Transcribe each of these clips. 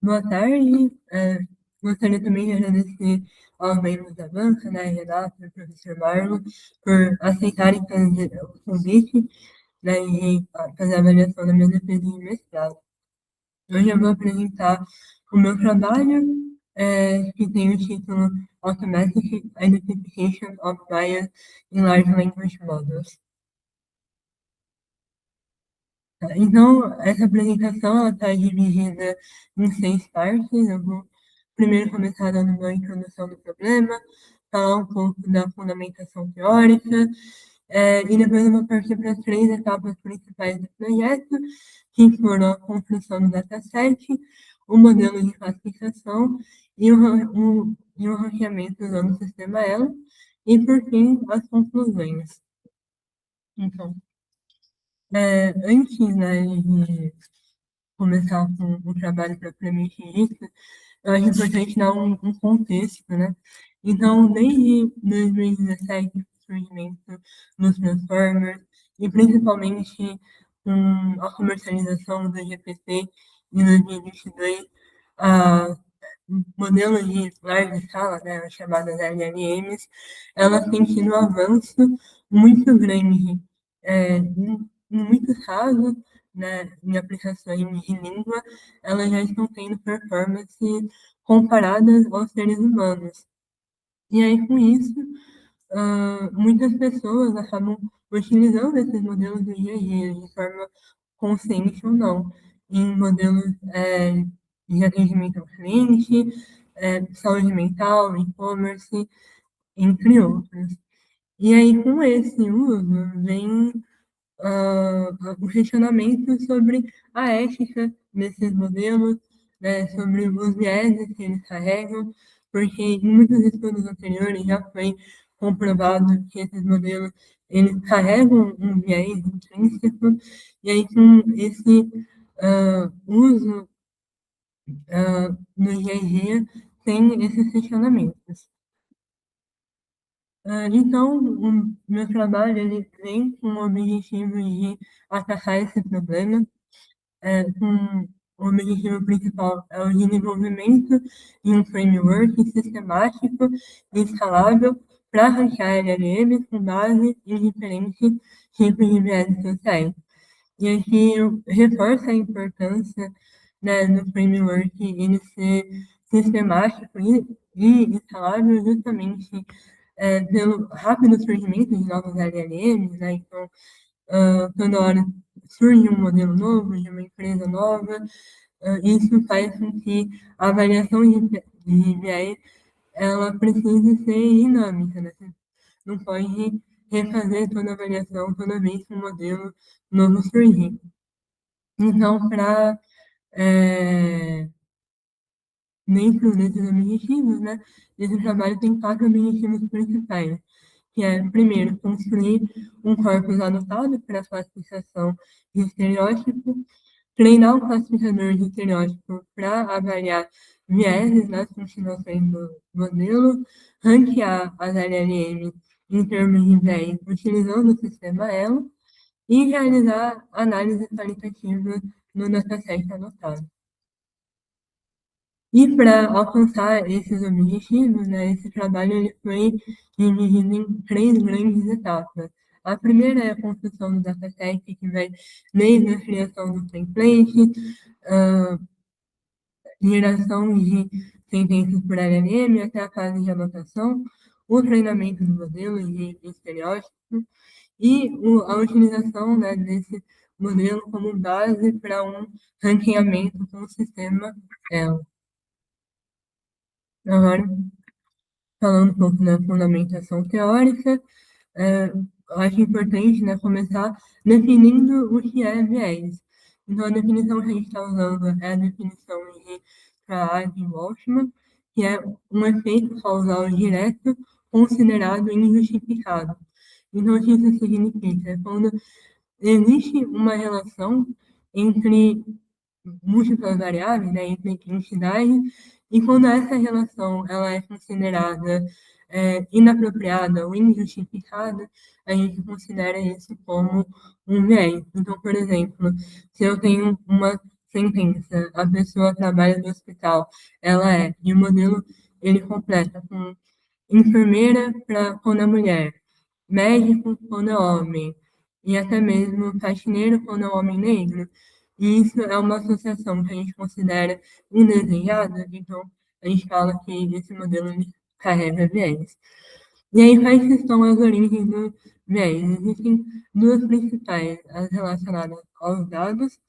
Boa tarde. Gostaria também de agradecer aos membros da banca, né, Renato e o professor Marlon, por aceitarem fazer o convite, né, e fazer a avaliação da minha defesa de mestrado. Hoje eu vou apresentar o meu trabalho, que tem o título Automatic Identification of Bias in Large Language Models. Então, essa apresentação está dividida em 6 partes. Eu vou primeiro começar dando uma introdução do problema, falar um pouco da fundamentação teórica, e depois eu vou partir para as 3 etapas principais do projeto, que foram a construção do dataset, o modelo de classificação e o ranqueamento usando o sistema ELO, e por fim, as conclusões. Então, antes, né, de começar com o trabalho propriamente dito, eu acho importante dar um contexto, né? Então, desde 2017, o surgimento dos Transformers, e principalmente com a comercialização do GPT em 2022, a modelos de larga escala, né, as chamadas LLMs, elas têm tido um avanço muito grande. Em muitos casos, né, em aplicações de língua, elas já estão tendo performance comparadas aos seres humanos. E aí, com isso, muitas pessoas acabam utilizando esses modelos do dia a dia, de forma consciente ou não, em modelos de atendimento ao cliente, saúde mental, e-commerce, entre outros. E aí, com esse uso, vem o questionamento sobre a ética desses modelos, né, sobre os vieses que eles carregam, porque em muitos estudos anteriores já foi comprovado que esses modelos eles carregam um viés intrínseco, e aí com esse uso no dia a dia tem esses questionamentos. Então, o meu trabalho ele vem com o objetivo de atacar esse problema, com o objetivo principal é o desenvolvimento de um framework sistemático e escalável para ranquear LLMs com base em diferentes tipos de viés sociais. E aqui eu reforço a importância, né, do framework ele ser sistemático e escalável justamente pelo rápido surgimento de novos LLMs, né? Então, toda hora surge um modelo novo de uma empresa nova, isso faz com que a avaliação de viés ela precise ser dinâmica, né? Você não pode refazer toda a avaliação toda vez que um modelo novo surgir. Então, para dentro desses objetivos, né, esse trabalho tem 4 objetivos principais, que é, primeiro, construir um corpus anotado para a classificação de estereótipos, treinar um classificador de estereótipo para avaliar vieses nas continuações do modelo, ranquear as LLM em termos de viés utilizando o sistema ELO e realizar análise qualitativa no dataset anotado. E para alcançar esses objetivos, né, esse trabalho ele foi dividido em 3 grandes etapas. A primeira é a construção do dataset, que vai desde a criação do template, ah, geração de sentenças por LLM até a fase de anotação, o treinamento do modelo de estereótipo e a utilização, né, desse modelo como base para um ranqueamento com o sistema ELO. Agora, falando um pouco da fundamentação teórica, acho importante, né, começar definindo o que é viés. Então, a definição que a gente está usando é a definição de Praag e Boltzmann, que é um efeito causal direto considerado injustificado. Então, o que isso significa? É quando existe uma relação entre múltiplas variáveis, né, entre entidades, e quando essa relação ela é considerada inapropriada ou injustificada, a gente considera isso como um viés. Então, por exemplo, se eu tenho uma sentença, a pessoa trabalha no hospital, ela é, e o modelo ele completa com enfermeira para quando é mulher, médico quando é homem, e até mesmo faxineiro quando é homem negro. E isso é uma associação que a gente considera indesejada, então a gente fala que esse modelo ele carrega viés. E aí, quais que são as origens do viés? Existem duas principais, as relacionadas aos dados,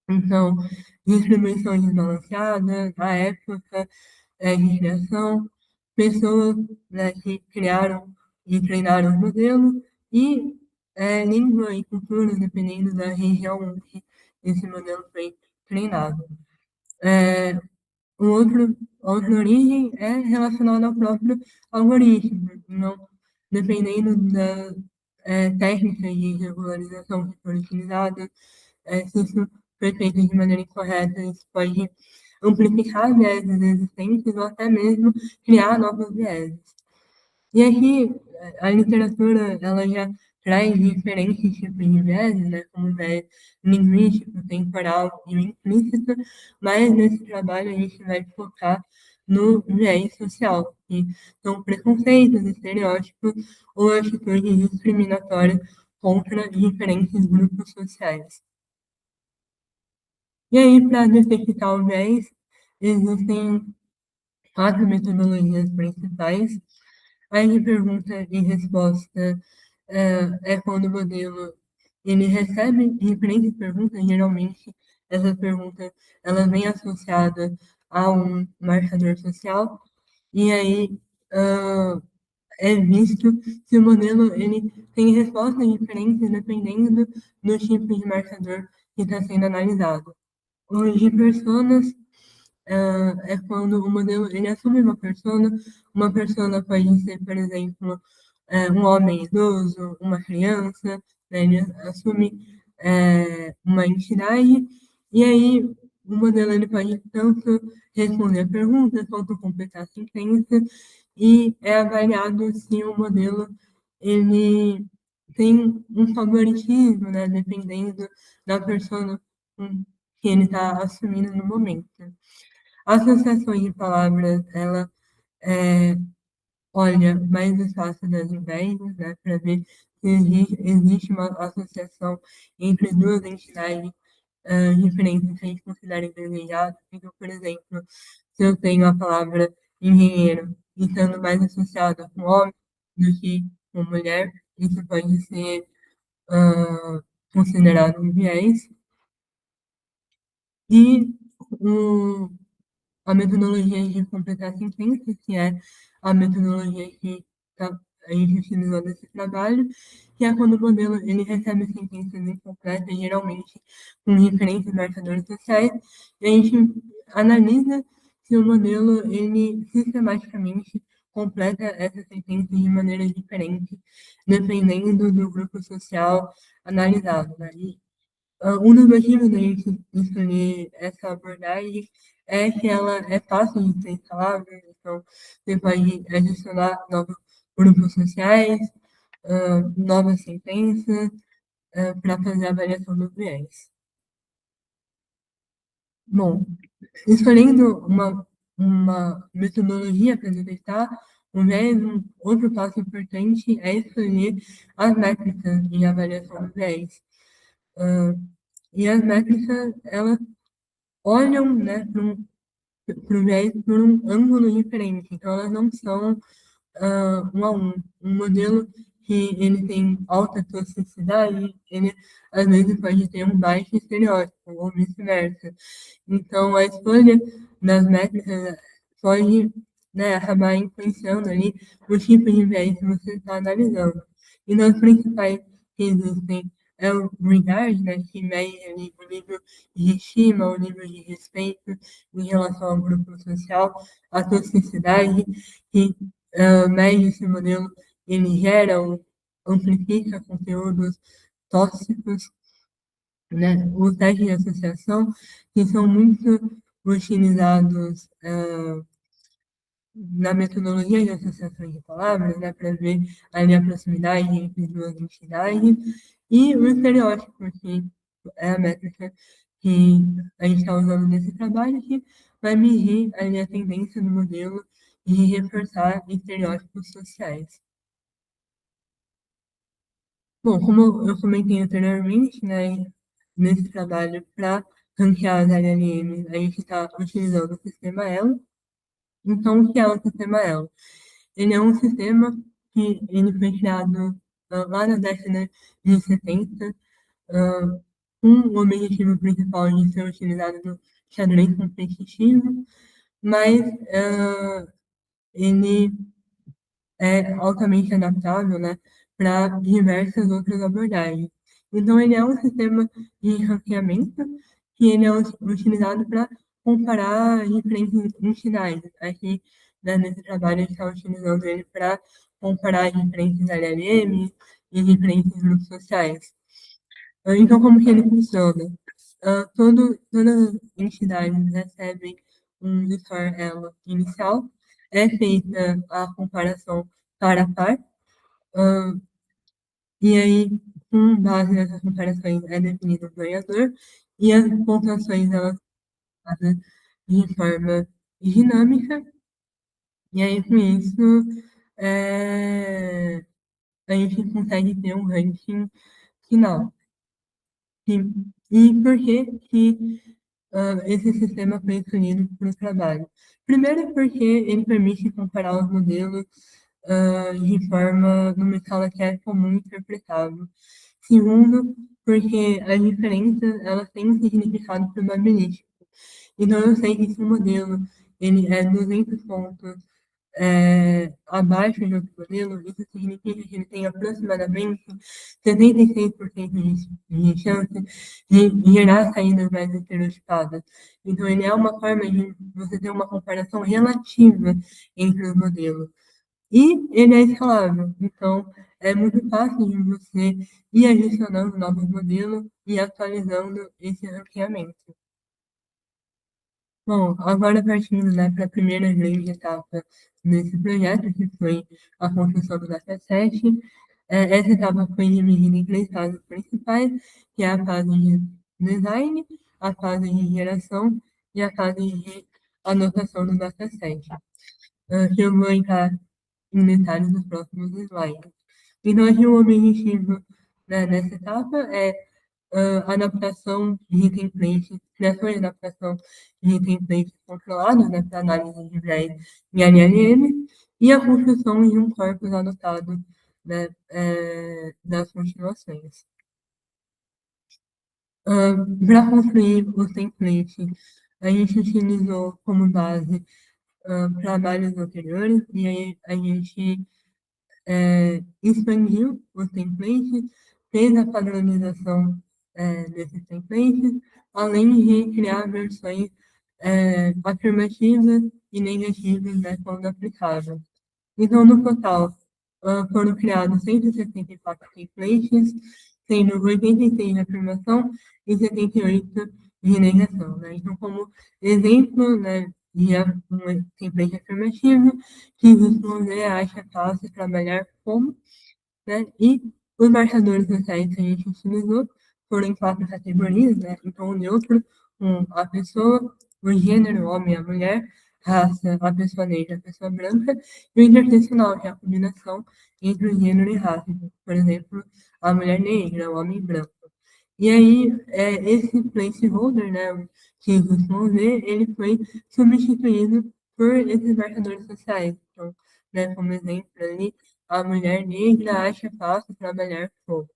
então, distribuição desbalanceada, a época de criação, pessoas, né, que criaram e treinaram o modelo, e língua e cultura, dependendo da região onde esse modelo foi treinado. É, outra origem é relacionada ao próprio algoritmo, não, dependendo da técnica de regularização que for utilizada, se isso foi feito de maneira incorreta, isso pode amplificar vieses existentes ou até mesmo criar novos vieses. E aqui, a literatura, ela já traz diferentes tipos de vieses, né, como o viés linguístico, temporal e o implícito, mas nesse trabalho a gente vai focar no viés social, que são preconceitos, estereótipos ou atitudes discriminatórias contra diferentes grupos sociais. E aí, para detectar o viés, existem quatro metodologias principais. A de pergunta e resposta é quando o modelo ele recebe diferentes perguntas, geralmente essa pergunta ela vem associada a um marcador social, e aí é visto se o modelo ele tem respostas diferentes dependendo do tipo de marcador que está sendo analisado. Os de personas é quando o modelo ele assume uma persona pode ser, por exemplo, um homem idoso, uma criança, né, ele assume uma entidade, e aí o modelo ele pode tanto responder a pergunta quanto completar a sentença, e é avaliado se o modelo ele tem um favoritismo, né, dependendo da persona que ele está assumindo no momento. A associação de palavras, ela olha mais o espaço das ideias, né, para ver se existe uma associação entre duas entidades diferentes que a gente considera indesejadas. Então, por exemplo, se eu tenho a palavra engenheiro e estando mais associada com homem do que com mulher, isso pode ser considerado um viés. E o a metodologia de completar sentenças, que é a metodologia que a gente utilizou nesse trabalho, que é quando o modelo ele recebe sentenças incompletas, geralmente com diferentes marcadores sociais, e a gente analisa se o modelo ele sistematicamente completa essas sentenças de maneira diferente, dependendo do grupo social analisado, né? Um dos motivos da gente escolher essa abordagem é que ela é fácil de ser instalada, então você pode adicionar novos grupos sociais, novas sentenças, para fazer a avaliação dos viés. Bom, escolhendo uma metodologia para detectar o viés, um outro passo importante é escolher as métricas de avaliação do viés. Ah, e as métricas, elas olham, né, para o viés por um ângulo diferente. Então, elas não são um a um. Um modelo que ele tem alta toxicidade, ele às vezes pode ter um baixo estereótipo, ou vice-versa. Então, a escolha das métricas pode, né, acabar influenciando ali o tipo de viés que você está analisando. E nas principais que existem é o regard, né, que mede ali o nível de estima, o nível de respeito em relação ao grupo social, a toxicidade, que mede esse modelo, ele gera ou amplifica conteúdos tóxicos, né? Os testes de associação, que são muito utilizados na metodologia de associação de palavras, né, para ver ali a proximidade entre duas entidades, e o estereótipo, que é a métrica que a gente está usando nesse trabalho que vai medir ali a tendência do modelo e reforçar estereótipos sociais. Bom, como eu comentei anteriormente, né, nesse trabalho para ranquear as LLMs, a gente está utilizando o sistema ELO. Então, o que é o sistema ELO? Ele é um sistema que ele foi criado lá na década de 70, ah, com o objetivo principal de ser utilizado no xadrez competitivo, mas ele é altamente adaptável, né, para diversas outras abordagens. Então, ele é um sistema de ranqueamento que ele é utilizado para comparar diferentes entidades. Aqui, né, nesse trabalho, a gente está utilizando ele para comparar diferentes LLMs e diferentes grupos sociais. Então, como que ele funciona? Todas as entidades recebem um score elo inicial, é feita a comparação par a par, ah, e aí, com base nessas comparações, é definido o ganhador, e as pontuações elas são dadas de forma dinâmica, e aí com isso a gente consegue ter um ranking final. Sim. E por que esse sistema foi escolhido para o trabalho? Primeiro, porque ele permite comparar os modelos de forma numa escala que é comum e interpretável. Segundo, porque as diferenças elas têm um significado probabilístico. Então, eu sei que se o modelo ele é 200 pontos abaixo de outro modelo, isso significa que ele tem aproximadamente 76% de chance de gerar saídas mais estereotipadas. Então, ele é uma forma de você ter uma comparação relativa entre os modelos. E ele é escalável, então é muito fácil de você ir adicionando novos modelos e atualizando esse ranqueamento. Bom, agora partindo, né, para a primeira grande etapa desse projeto, que foi a construção do dataset. Essa etapa foi dividida em três fases principais, que é a fase de design, a fase de geração e a fase de anotação do dataset, que eu vou entrar em detalhes nos próximos slides. Então, aqui o objetivo, né, nessa etapa é adaptação de templates, criação e adaptação de templates controlados, né, para análise de viés em LLM, e a construção de um corpus anotado, né, das continuações. Para construir os templates, a gente utilizou como base trabalhos anteriores, e aí a gente expandiu os templates, fez a padronização desses templates, além de criar versões afirmativas e negativas, né, quando aplicável. Então, no total, foram criados 164 templates, sendo 86 de afirmação e 78 de negação, né? Então, como exemplo, né, de um template afirmativo, que responder acha fácil trabalhar com, né? E os marcadores sociais que a gente utilizou foram em quatro categorias, né? Então, o neutro, a pessoa, o gênero, o homem e a mulher, raça, a pessoa negra, a pessoa branca, e o interseccional, que é a combinação entre o gênero e raça. Por exemplo, a mulher negra, o homem branco. E aí, esse placeholder, né, que vocês vão ver, ele foi substituído por esses marcadores sociais. Então, né, como exemplo ali, a mulher negra acha fácil trabalhar com.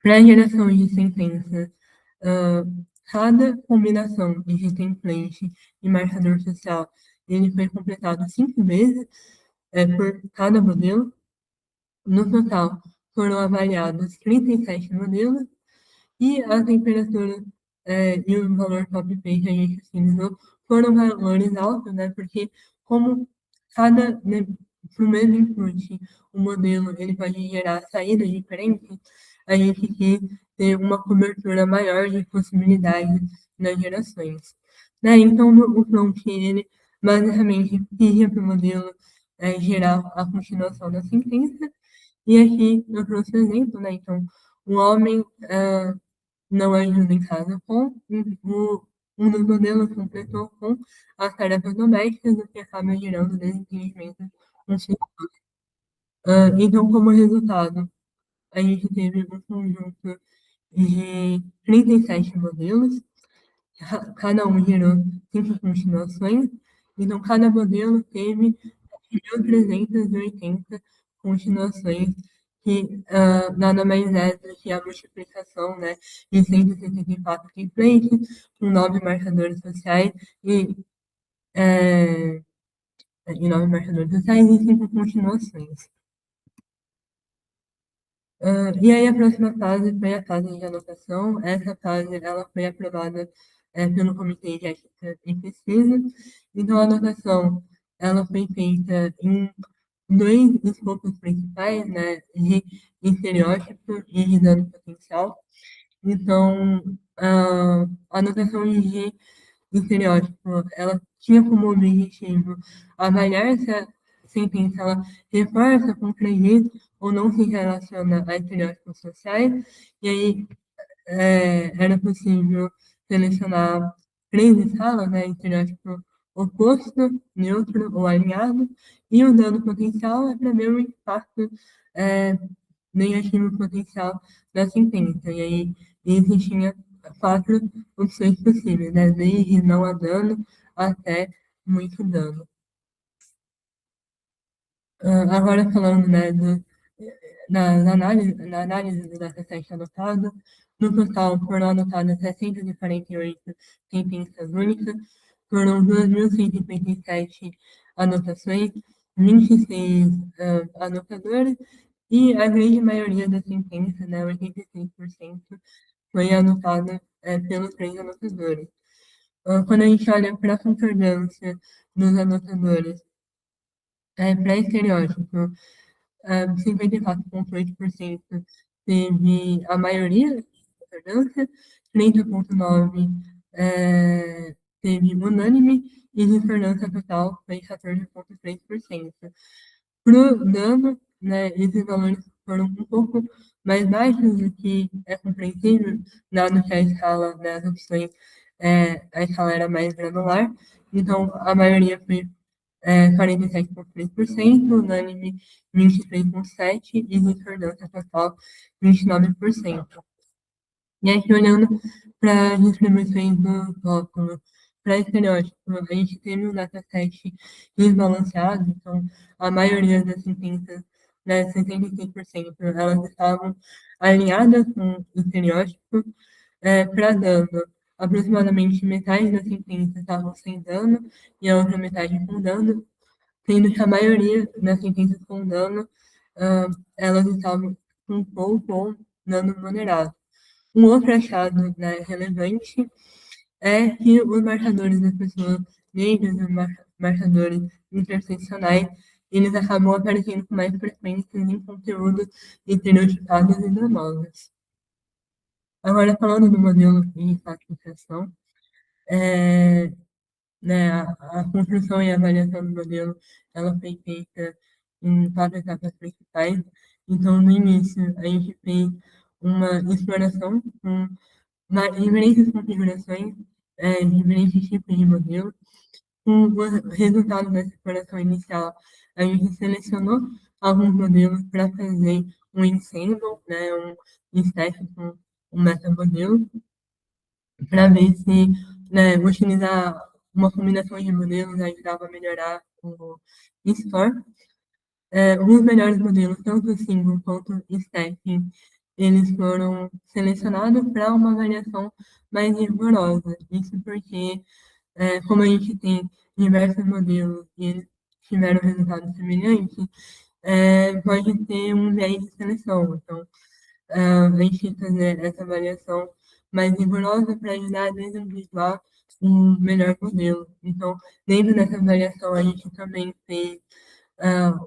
Para a geração de sentenças, ah, cada combinação de template e marcador social, ele foi completado 5 vezes por cada modelo. No total, foram avaliados 37 modelos e a temperatura e o valor top pay que a gente utilizou foram valores altos, né? Porque como cada, né, para o mesmo input, o modelo ele pode gerar saídas diferentes, a gente quis ter uma cobertura maior de possibilidades nas gerações. Né? Então, o prompt, ele basicamente pedia para o modelo gerar a continuação da sentença, e aqui eu trouxe o exemplo, né? Então, o homem não ajuda em casa um dos modelos completou com as tarefas domésticas, o que acaba gerando desentendimento no sistema. Então, como resultado, a gente teve um conjunto de 37 modelos, cada um gerou 5 continuações, então cada modelo teve 1.380 continuações, que nada mais é do que a multiplicação, né, de 164 templates, com 9 marcadores sociais e, é, e 5 continuações. E aí a próxima fase foi a fase de anotação. Essa fase ela foi aprovada pelo Comitê de Ética e Pesquisa. Então a anotação ela foi feita em dois escopos principais, né, de estereótipo e de dano potencial. Então a anotação de estereótipo, ela tinha como objetivo avaliar se a sentença ela reforça, contradiz ou não se relaciona a estereótipos sociais, e aí era possível selecionar 3 escalas, né, estereótipo oposto, neutro ou alinhado, e o dano potencial é para ver o impacto é, negativo potencial da sentença. E aí existia 4 opções possíveis, né, desde não a dano até muito dano. Agora falando, né, na análise do dataset anotado, no total foram anotadas 648 sentenças únicas, foram 2.157 anotações, 26 anotadores, e a grande maioria das sentenças, né, 86%, foi anotada pelos 3 anotadores. Quando a gente olha para a concordância dos anotadores para estereótipo, 54,8% teve a maioria da concordância, 30,9% teve unânime e discordância total foi 14,3%. Para o dano, né, esses valores foram um pouco mais baixos do que é compreensível, dado que a escala das opções, a escala era mais granular, então a maioria foi 47,3%, unânime 23,7% e discordância total 29%. E aqui olhando para as distribuições do rótulo, para estereótipo, a gente teve um dataset desbalanceado, então a maioria das sentenças, né, 66%, elas estavam alinhadas com o estereótipo. Para dano, aproximadamente metade das sentenças estavam sem dano e a outra metade com dano, sendo que a maioria das sentenças com dano, elas estavam com pouco ou dano moderado. Um outro achado, né, relevante é que os marcadores das pessoas negras, os marcadores interseccionais, eles acabam aparecendo com mais frequência em conteúdos estereotipados e danosos. Agora, falando do modelo de classificação, é, né, a construção e avaliação do modelo, ela foi feita em 4 etapas principais. Então, no início, a gente fez uma exploração com diferentes configurações, diferentes tipos de modelo. Com o resultado dessa exploração inicial, a gente selecionou alguns modelos para fazer um ensemble, né, um stack com um metamodelo, para ver se, né, utilizar uma combinação de modelos ajudava a melhorar o score. Os melhores modelos, tanto o single quanto o stacking, eles foram selecionados para uma avaliação mais rigorosa. Isso porque, como a gente tem diversos modelos e eles tiveram resultados semelhantes, pode ter um viés de seleção. Então, a gente fazer essa avaliação mais rigorosa para ajudar a desenvolver um melhor modelo. Então, dentro dessa avaliação, a gente também fez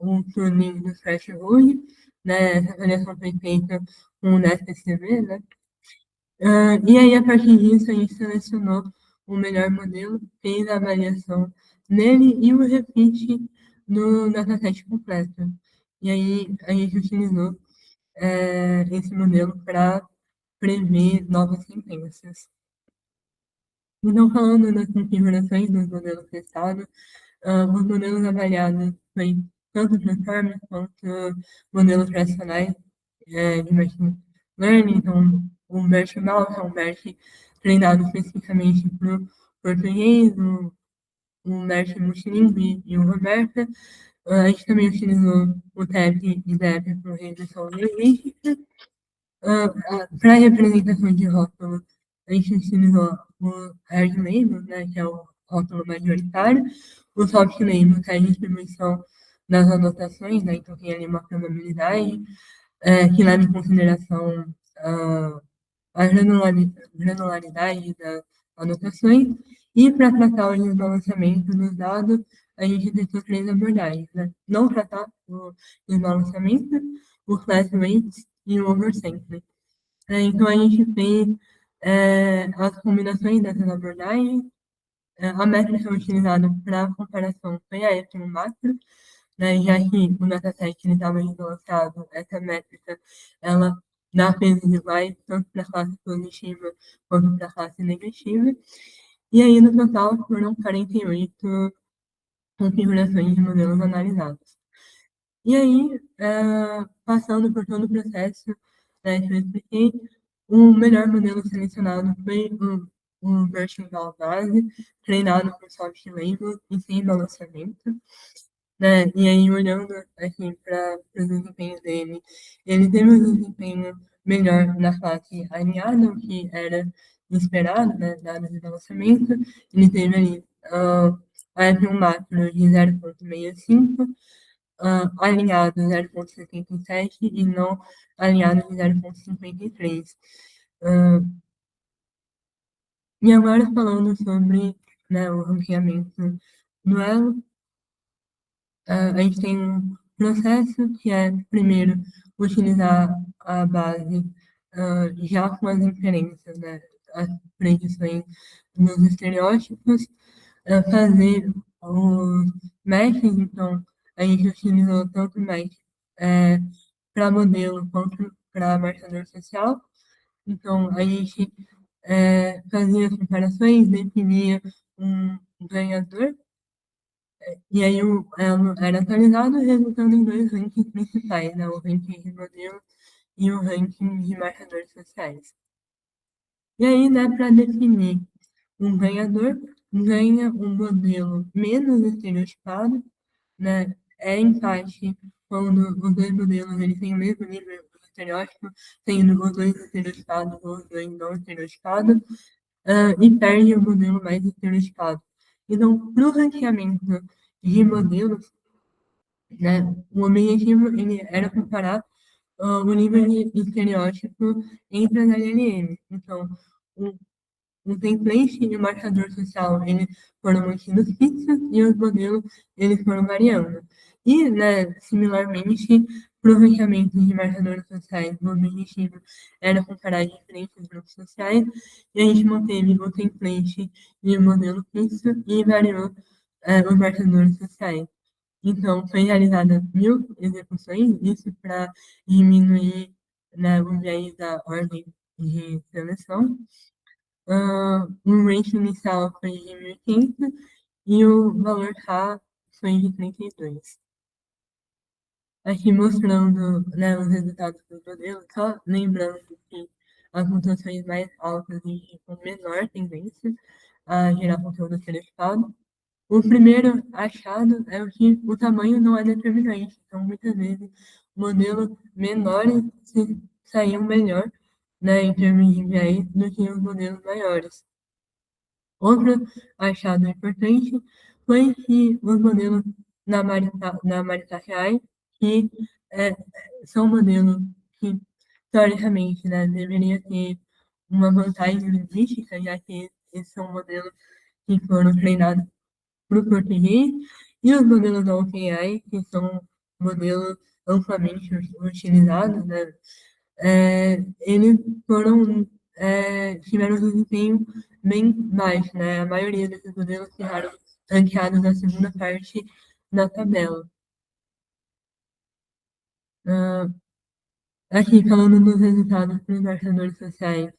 um tuning do threshold, né? Essa avaliação foi feita com o NetSCV, né? E aí, a partir disso, a gente selecionou o melhor modelo, fez a avaliação nele e o repeat no dataset completo. E aí, a gente utilizou esse modelo para prever novas sentenças. Então, falando das configurações dos modelos testados, os modelos avaliados foi tanto transformers quanto modelos tradicionais de machine learning, então o BERT-MAL é um BERT treinado especificamente para o português, o BERT multilingüe e o Roberta. A gente também utilizou o TEP e DEP para redução linguística. Para representação de rótulo, a gente utilizou o hard label, né, que é o rótulo majoritário, o soft label, que é a distribuição das anotações, né, então tem ali uma probabilidade que leva em consideração a granularidade das anotações, e para tratar o desbalanceamento dos dados, a gente tentou três abordagens, né? Não tratar o desbalanceamento, o class weights e o oversampling. Então, a gente fez as combinações dessas abordagens. A métrica utilizada para comparação foi a F1 macro, né, já que o dataset ele estava desglossado, essa métrica, ela dá pesos iguais, tanto para a classe positiva quanto para a classe negativa. E aí, no total, foram 48 configurações de modelos analisados. E aí, passando por todo o processo, né, que eu expliquei, o melhor modelo selecionado foi o Vertical Base, treinado por soft label e sem balanceamento, né? E aí, olhando assim para os desempenhos dele, ele teve um desempenho melhor na fase alinhada, o que era esperado, né, dado o balanceamento. Ele teve ali a F1 macro de 0,65, alinhado 0,77 e não alinhado de 0,53. E agora falando sobre, né, o ranqueamento do Elo, a gente tem um processo que é, primeiro, utilizar a base já com as inferências, né, as predições dos estereótipos, fazer os matches, então, a gente utilizou tanto match para modelo quanto para marcador social. Então, a gente fazia as comparações, definia um ganhador, e aí era atualizado, resultando em dois rankings principais, né? O ranking de modelo e o ranking de marcadores sociais. E aí, né, para definir um ganhador, ganha um modelo menos estereotipado, né? É empate quando os dois modelos eles têm o mesmo nível de estereótipo, sendo os dois estereotipados ou os dois não estereotipados, e perde o modelo mais estereotipado. Então, para o ranqueamento de modelos, né, o objetivo ele era comparar o nível de estereótipo entre as LLMs. Então, o, o template e o marcador social eles foram mantidos fixos e os modelos eles foram variando. E, né, similarmente, para o ranqueamento de marcadores sociais, o objetivo era comparar diferentes grupos sociais, e a gente manteve o template e o modelo fixo e variou os marcadores sociais. Então, foi realizada 1.000 execuções, isso para diminuir, né, o viés da ordem de seleção. O rate inicial foi de 1.500 e o valor K foi de 32. Aqui mostrando, né, os resultados do modelo, só lembrando que as pontuações mais altas indicam menor tendência a gerar conteúdo estereotipado. O primeiro achado é o que o tamanho não é determinante. Então, muitas vezes, modelos menores se saíam melhor, né, em termos de viés do que os modelos maiores. Outro achado importante foi que os modelos na Marita Reais, que é, são modelos que, teoricamente, né, deveria ter uma vantagem linguística, já que esses são modelos que foram treinados para o português, e os modelos da OpenAI, que são modelos amplamente utilizados, né, eles tiveram um desempenho bem baixo, né? A maioria desses modelos ficaram ranqueados na segunda parte da tabela. Aqui, falando dos resultados para os marcadores sociais,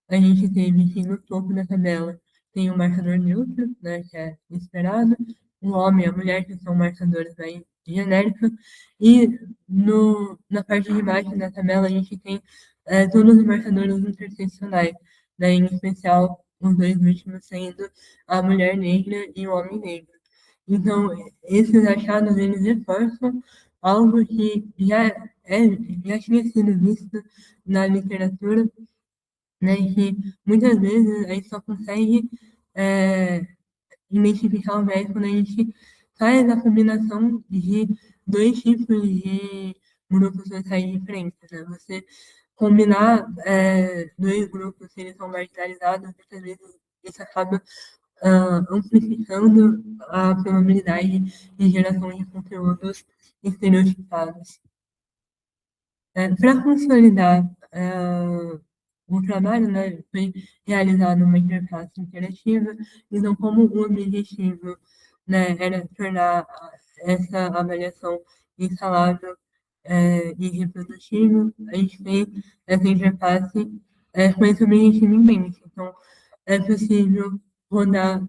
a gente teve que no topo da tabela tem o marcador neutro, né, que é esperado, o homem e a mulher, que são marcadores aí genéricos, e na parte de baixo da tabela a gente tem todos os marcadores interseccionais, né, em especial os dois últimos sendo a mulher negra e o homem negro. Então, esses achados, eles reforçam algo que já tinha sido visto na literatura, né, que muitas vezes a gente só consegue é, identificar o viés quando a gente faz a combinação de dois tipos de grupos sociais diferentes, né? Você combinar dois grupos que eles são marginalizados, muitas vezes isso acaba amplificando a probabilidade de geração de conteúdos estereotipados. Para consolidar o trabalho, né, foi realizado uma interface interativa, então como o objetivo, né, era tornar essa avaliação escalável e reprodutível, a gente fez essa interface com esse objetivo em mente. Então, é possível rodar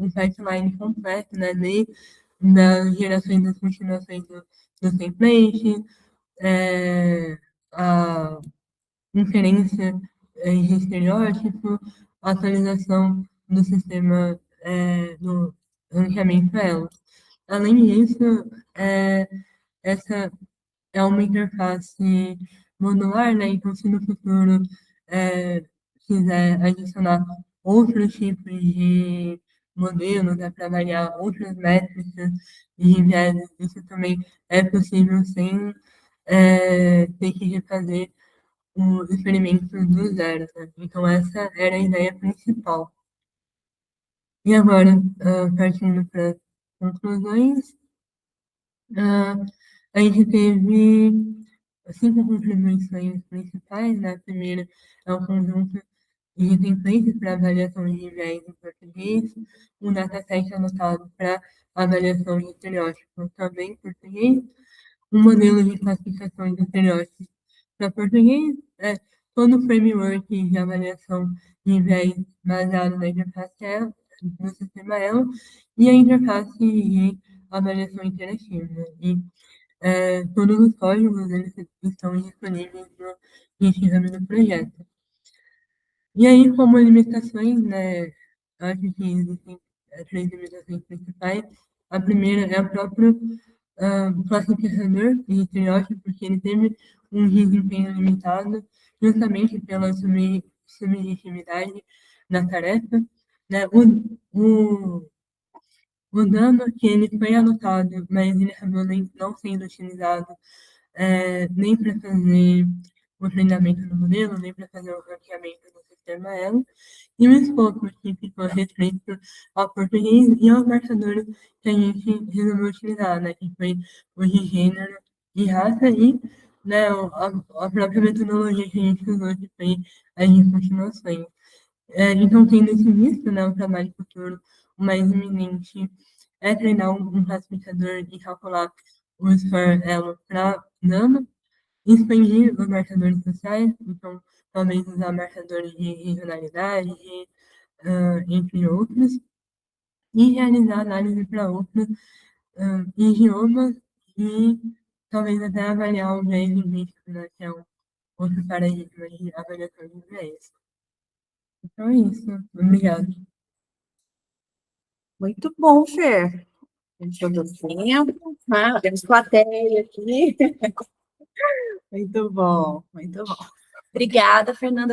um pipeline completo, né, desde das gerações das continuações do template, a inferência de estereótipo, a atualização do sistema do ranqueamento elo. Além disso, é, essa é uma interface modular, né? Então, se no futuro quiser adicionar outros tipos de modelos, né, para avaliar outras métricas de viés, isso também é possível sem ter que refazer o experimento do zero, né? Então, essa era a ideia principal. E agora, partindo para conclusões, ah, a gente teve cinco contribuições principais, né? A primeira é o conjunto de templates para avaliação de viés em português, um dataset anotado para avaliação de estereótipos também em português, um modelo de classificação de estereótipos para português, todo o framework de avaliação de viés baseado na interface ELA, no sistema ELA, e a interface de avaliação interativa. E todos os códigos eles estão disponíveis no GitHub do projeto. E aí, como limitações, né, acho que existem três limitações principais. A primeira é a própria classificador de estereótipo, porque ele teve um desempenho limitado justamente pela subjetividade da tarefa. Né? O dano que ele foi anotado, mas ele acabou não sendo utilizado nem para fazer o treinamento do modelo, nem para fazer o ranqueamento do sistema ELO, e o escopo que ficou restrito ao português e aos marcadores que a gente resolveu utilizar, né, que foi o de gênero e raça e né, a própria metodologia que a gente usou, que foi as de continuações. Então, tendo esse visto, né, o trabalho futuro, o mais iminente é treinar um classificador e calcular o score elo para Nano, expandir os marcadores sociais, então talvez usar marcadores de regionalidade, entre outros, e realizar análise para outros idiomas e talvez até avaliar o viés linguístico, né, que é um outro paradigma de avaliação de viés. Então é isso. Obrigada. Muito bom, Fer. Deixa eu ver o tempo. Temos plateia aqui. Muito bom, muito bom. Obrigada, Fernanda.